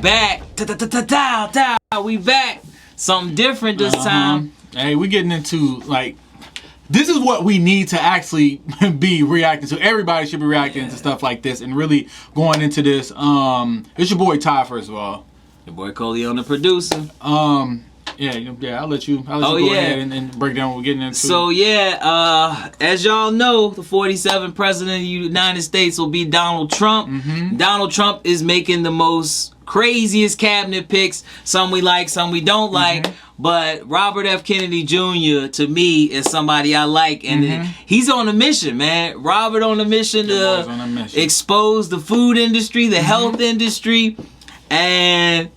back. We back. Something different this time. Hey, we getting into like. This is what we need to actually be reacting to. Everybody should be reacting to stuff like this and really going into this. It's your boy Ty, first of all. Your boy Coleon, the producer. Yeah, I'll let you go ahead and break down what we're getting into. So as y'all know, the 47th president of the United States will be Donald Trump. Mm-hmm. Donald Trump is making the most craziest cabinet picks. Some we like, some we don't like. But Robert F. Kennedy Jr. to me is somebody I like, and he's on a mission, man. Robert on a mission to expose the food industry, the health industry, and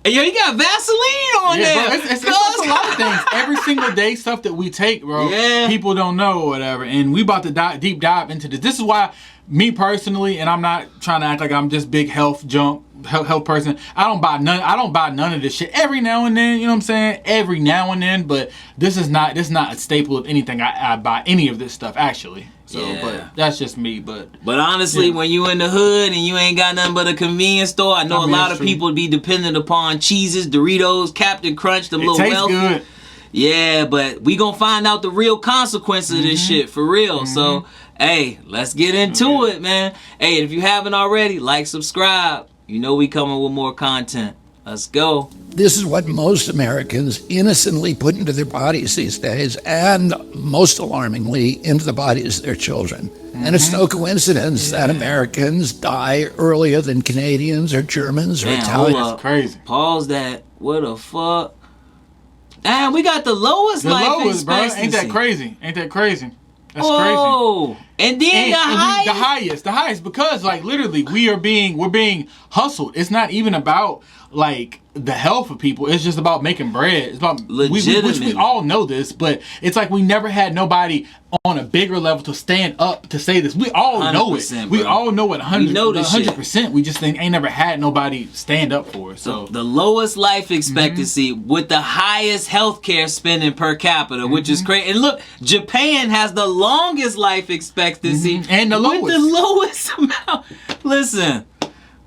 yo, you got Vaseline on there. Bro, it's a lot of things. Every single day, stuff that we take, bro. Yeah. People don't know or whatever, and we about to deep dive into this. This is why, me personally, and I'm not trying to act like I'm just big health person. I don't buy none of this shit. Every now and then, you know what I'm saying? Every now and then, but this is not a staple of anything I buy any of this stuff actually. So, but that's just me. But honestly, when you in the hood and you ain't got nothing but a convenience store, I know a lot of people be dependent upon cheeses, Doritos, Captain Crunch, them little tastes good. Yeah, but we gonna find out the real consequences of this shit for real. So, hey, let's get into it, man. Hey, if you haven't already, like, subscribe. You know we coming with more content. Let's go. This is what most Americans innocently put into their bodies these days, and most alarmingly, into the bodies of their children. And it's no coincidence that Americans die earlier than Canadians or Germans or Italians. Hold up. Crazy. Pause that. What the fuck? And we got the lowest life expectancy. Bro. Ain't that crazy? That's crazy. And then the highest, because like literally we're being hustled. It's not even about like the health of people. It's just about making bread. It's about which we all know this, but it's like we never had nobody on a bigger level to stand up to say this. We all know it. Bro. We all know it 100%. We just ain't never had nobody stand up for it. So the lowest life expectancy with the highest healthcare spending per capita, which is crazy. And look, Japan has the longest life expectancy and the lowest. With the lowest amount. Listen.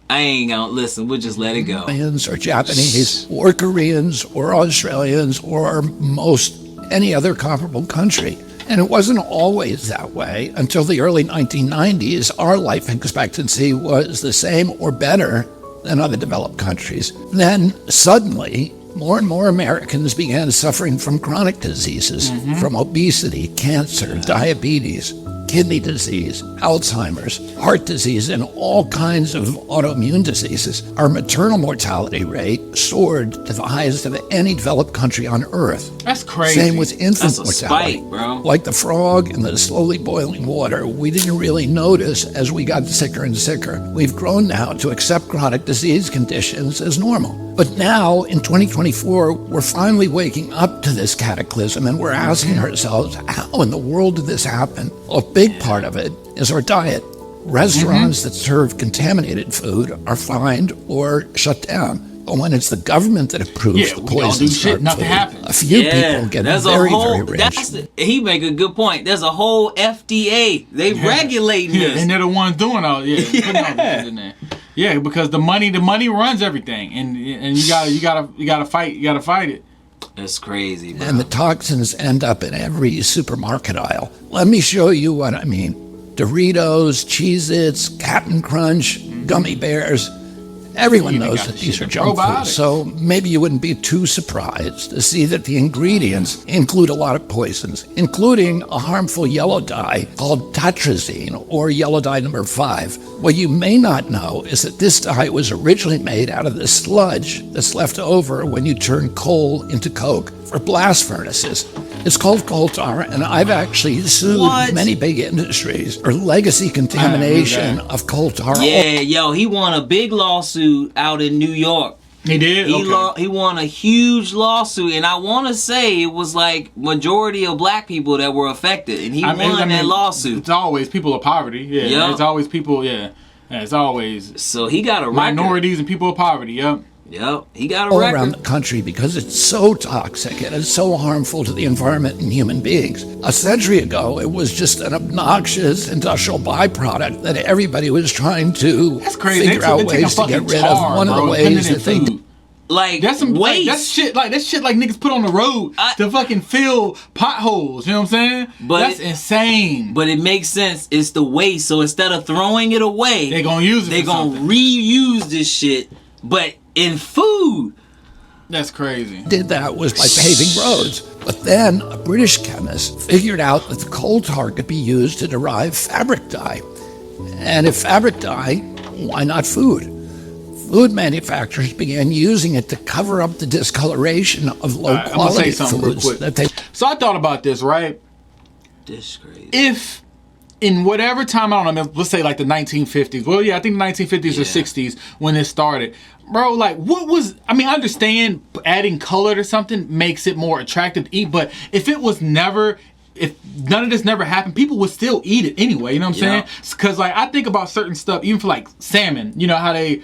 I ain't gonna listen. We'll just let it go. Or Japanese, or Koreans, or Australians, or most any other comparable country. And it wasn't always that way until the early 1990s. Our life expectancy was the same or better than other developed countries. Then suddenly, more and more Americans began suffering from chronic diseases, from obesity, cancer, diabetes, kidney disease, Alzheimer's, heart disease, and all kinds of autoimmune diseases. Our maternal mortality rate soared to the highest of any developed country on Earth. That's crazy. Same with infant mortality. Spike, bro. Like the frog in the slowly boiling water, we didn't really notice as we got sicker and sicker. We've grown now to accept chronic disease conditions as normal. But now, in 2024, we're finally waking up to this cataclysm, and we're asking ourselves, how in the world did this happen? A big part of it is our diet. Restaurants that serve contaminated food are fined or shut down. But when it's the government that approves the poisons food, a few people get very rich. He make a good point. There's a whole FDA. They regulating this. And they're the ones doing all putting all this in there. Yeah, because the money runs everything, and you gotta fight it. That's crazy, bro. And the toxins end up in every supermarket aisle. Let me show you what I mean. Doritos, Cheez-Its, Captain Crunch, gummy bears. Everyone knows that these are junk foods, so maybe you wouldn't be too surprised to see that the ingredients include a lot of poisons, including a harmful yellow dye called tatrazine, or yellow dye number 5. What you may not know is that this dye was originally made out of the sludge that's left over when you turn coal into coke for blast furnaces. It's called coal tar, and I've actually sued many big industries for legacy contamination of coal tar. Yeah, yo, he won a big lawsuit out in New York. He did? He won a huge lawsuit, and I want to say it was like majority of black people that were affected, and he won that lawsuit. It's always people of poverty. Yeah, it's always people, it's always. So he got a record. Minorities and people of poverty, yep. Yep, he got a all record. around the country because it's so toxic and it's so harmful to the environment and human beings. A century ago, it was just an obnoxious industrial byproduct that everybody was trying to That's crazy. figure out ways to get rid of. One of the ways that they did. Like, that's some waste. That's shit like niggas put on the road to fucking fill potholes. You know what I'm saying? But that's insane. But it makes sense. It's the waste. So instead of throwing it away, they're gonna use it. They're gonna reuse this shit, but in food. That's crazy. Did that was by paving roads. But then a British chemist figured out that the coal tar could be used to derive fabric dye. And if fabric dye, why not food? Food manufacturers began using it to cover up the discoloration of low-quality foods. So I thought about this, right? This is crazy. If in whatever time, I don't know, let's say like the 1950s. Well, yeah, I think the 1950s or 60s when this started. Bro, like, what was... I mean, I understand adding color to something makes it more attractive to eat, but if it was never... If none of this never happened, people would still eat it anyway. You know what I'm saying? Because like I think about certain stuff, even for like salmon. You know how they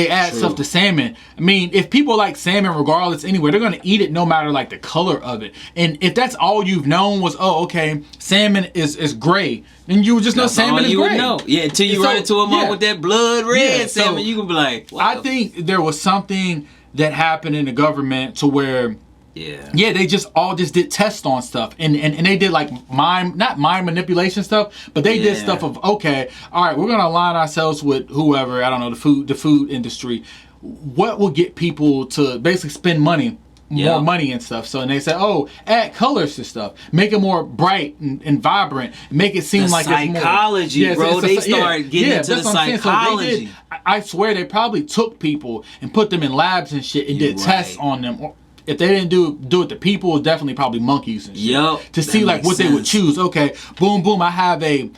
add stuff to salmon. I mean, if people like salmon regardless anyway, they're gonna eat it no matter like the color of it. And if that's all you've known was, oh, okay, salmon is gray, then you would just know salmon is gray. Would know. Yeah, until you run into a mom with that blood red salmon, you can be like, wow. I think there was something that happened in the government to where. Yeah, they just did tests on stuff, and they did like not mind manipulation stuff, but they did stuff of, okay, all right, we're gonna align ourselves with whoever, I don't know, the food industry. What will get people to basically spend money, more money and stuff? So and they said, oh, add colors to stuff, make it more bright and vibrant, make it seem like psychology, it's more, bro. They start getting into the psychology. So I swear they probably took people and put them in labs and shit and did tests on them. If they didn't do it to people, it's definitely probably monkeys and shit. To see like what they would choose. Okay, boom, boom. I have a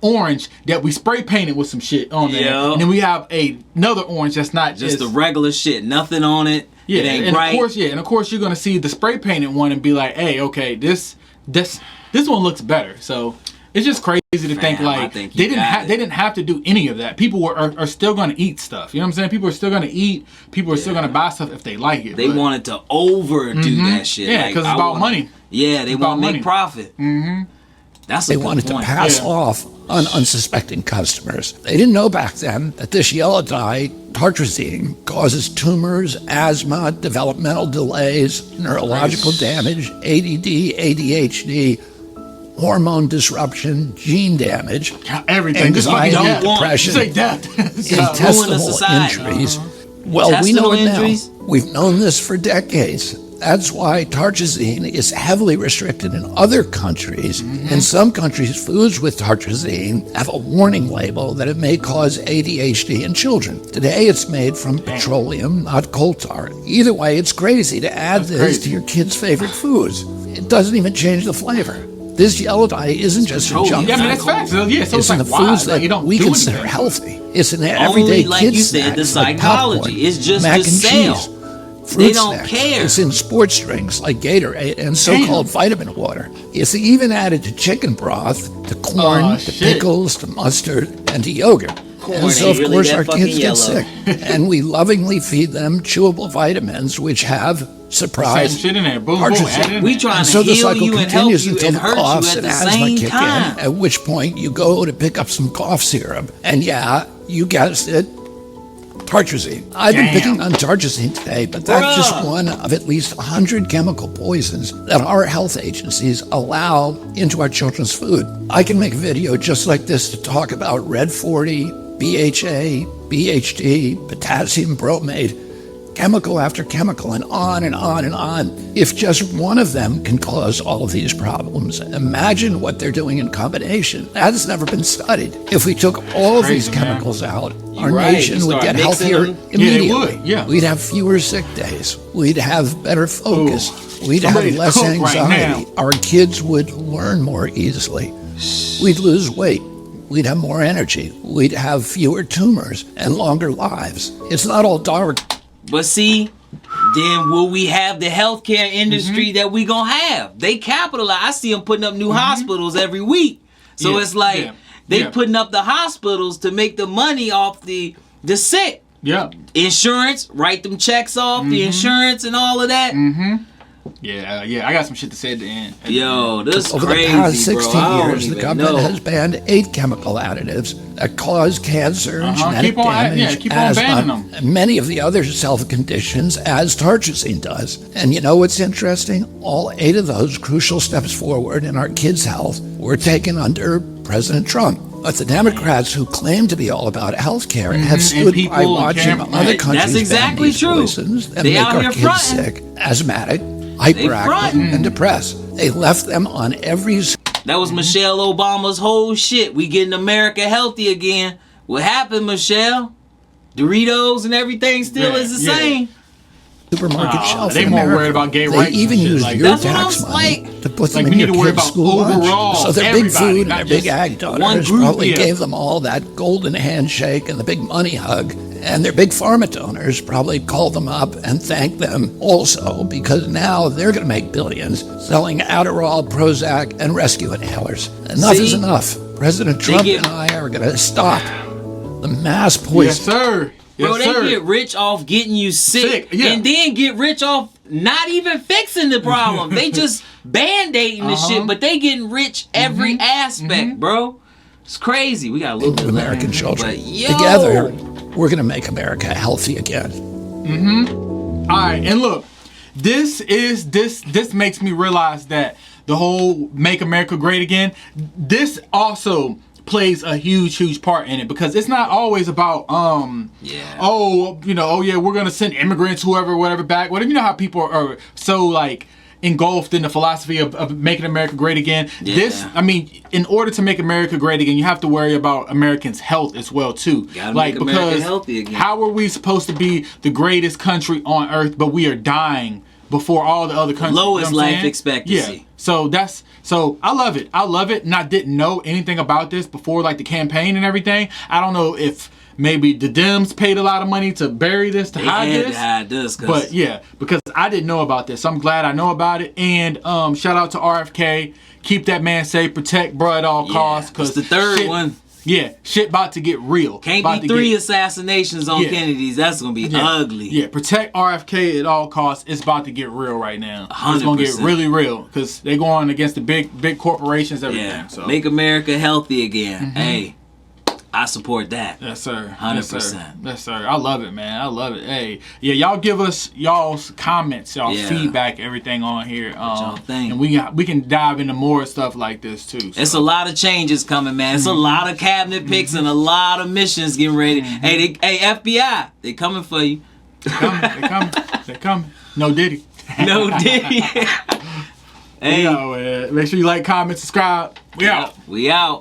orange that we spray painted with some shit on there, and then we have another orange that's not just the regular shit, nothing on it. Yeah, it ain't and bright. of course you're gonna see the spray painted one and be like, hey, okay, this one looks better. So it's just crazy to think like they didn't have to do any of that. People are still gonna eat stuff. You know what I'm saying? People are still gonna eat. People are still gonna buy stuff if they like it. They wanted to overdo that shit. Yeah, because it's about money. Yeah, they want to make profit. They wanted to pass off on unsuspecting customers. They didn't know back then that this yellow dye, tartrazine, causes tumors, asthma, developmental delays, neurological damage, ADD, ADHD, hormone disruption, gene damage, everything, anxiety, depression, intestinal injuries. Well, we know it now. We've known this for decades. That's why tartrazine is heavily restricted in other countries. In some countries, foods with tartrazine have a warning label that it may cause ADHD in children. Today, it's made from petroleum, not coal tar. Either way, it's crazy to add this to your kids' favorite foods. It doesn't even change the flavor. This yellow dye isn't just a junk food. Yeah, I mean, that's facts. Yeah, so it's in the foods that we consider healthy. It's in everyday kids' snacks, the psychology. Like popcorn, it's just mac the and sale. cheese. Fruit they don't snacks. care. It's in sports drinks like Gatorade and so-called vitamin water. It's even added to chicken broth, to corn, to pickles, to mustard, and to yogurt. And so, of course, our kids get sick. And we lovingly feed them chewable vitamins, which have, surprise, shit in there. Boom, tartrazine. We trying So to the heal cycle you and help continues you until and the hurt coughs you at and the asthma same kick time. in, at which point you go to pick up some cough syrup. And yeah, you guessed it, tartrazine. I've been picking on tartrazine today, but that's just one of at least 100 chemical poisons that our health agencies allow into our children's food. I can make a video just like this to talk about Red 40, BHA, BHD, potassium bromate, chemical after chemical, and on and on and on. If just one of them can cause all of these problems, imagine what they're doing in combination. That has never been studied. If we took all of these chemicals out, our nation would get healthier immediately. We'd have fewer sick days. We'd have better focus. We'd have less anxiety. Our kids would learn more easily. We'd lose weight. We'd have more energy. We'd have fewer tumors and longer lives. It's not all dark. But see, then will we have the healthcare industry that we gonna have? They capitalize. I see them putting up new hospitals every week. So it's like they putting up the hospitals to make the money off the sick. Yeah. Insurance, write them checks off, the insurance and all of that. Yeah, I got some shit to say at the end. Yo, this Over crazy, the past 16 bro. I don't years, the even government know. has banned 8 chemical additives that cause cancer and genetic Keep on- damage, yeah, keep on banning asthma, them. and many of the other self-conditions as tartrazine does. And you know what's interesting? All 8 of those crucial steps forward in our kids' health were taken under President Trump. But the Democrats who claim to be all about health care have and stood by people and watching cameras. other That's countries exactly ban these true. poisons that They make out our here kids fronting. sick, asthmatic, hyperactive, fronting. and depressed. They left them on every That was Michelle Obama's whole shit. We getting America healthy again. What happened, Michelle? Doritos and everything still is the same. supermarket shelf. They in more America. worried about gay They rights and even shit use like your That's what tax I'm money like. to put them Like, in we need your to worry kids' about school lunch. overall, So their big everybody, food not and their big just ag one donors group, probably yeah. gave them all that golden handshake and the big money hug. And their big pharma donors probably called them up and thanked them also, because now they're going to make billions selling Adderall, Prozac, and rescue inhalers. Enough is See? enough. President Trump get- and I are going to stop the mass Yes, poison. sir. Yes, Bro, they sir. get rich off getting you sick, yeah. and then get rich off not even fixing the problem. They just band-aiding the shit, but they getting rich every aspect, bro. It's crazy. We got a little bit Of left. American children. But yo, Together, we're going to make America healthy again. All right, and look, this makes me realize that the whole "Make America Great Again," this also plays a huge part in it, because it's not always about we're gonna send immigrants, whatever back. Whatever, you know how people are so like engulfed in the philosophy of making America great again. In order to make America great again, you have to worry about Americans' health as well too. Gotta make America healthy again. How are we supposed to be the greatest country on earth, but we are dying before all the other countries? Lowest you know what I'm life saying? expectancy. Yeah. So I love it. And I didn't know anything about this before, like the campaign and everything. I don't know if maybe the Dems paid a lot of money to bury this, to hide had this. to hide this, But yeah, because I didn't know about this. So I'm glad I know about it. And shout out to RFK. Keep that man safe. Protect bro at all costs. it's the third one. Yeah, shit about to get real. Can't About be to 3 get- assassinations on Yeah. Kennedy's. That's gonna be ugly. Yeah, protect RFK at all costs. It's about to get real right now. It's gonna get 100%. really real because they're going against the big corporations, everything. Yeah. So Make America healthy again. Hey, I support that. yes, sir. 100%. Yes, sir. I love it, man. I love it. Hey, yeah, y'all give us y'all's comments, y'all Yeah. feedback, everything on here. y'all think. And we can dive into more stuff like this too. So. It's a lot of changes coming, man. It's a lot of cabinet picks and a lot of missions getting ready. Hey, FBI, they coming for you. They coming. No Diddy. No Diddy. Hey, Yo, man. Make sure you like, comment, subscribe. We out. we out.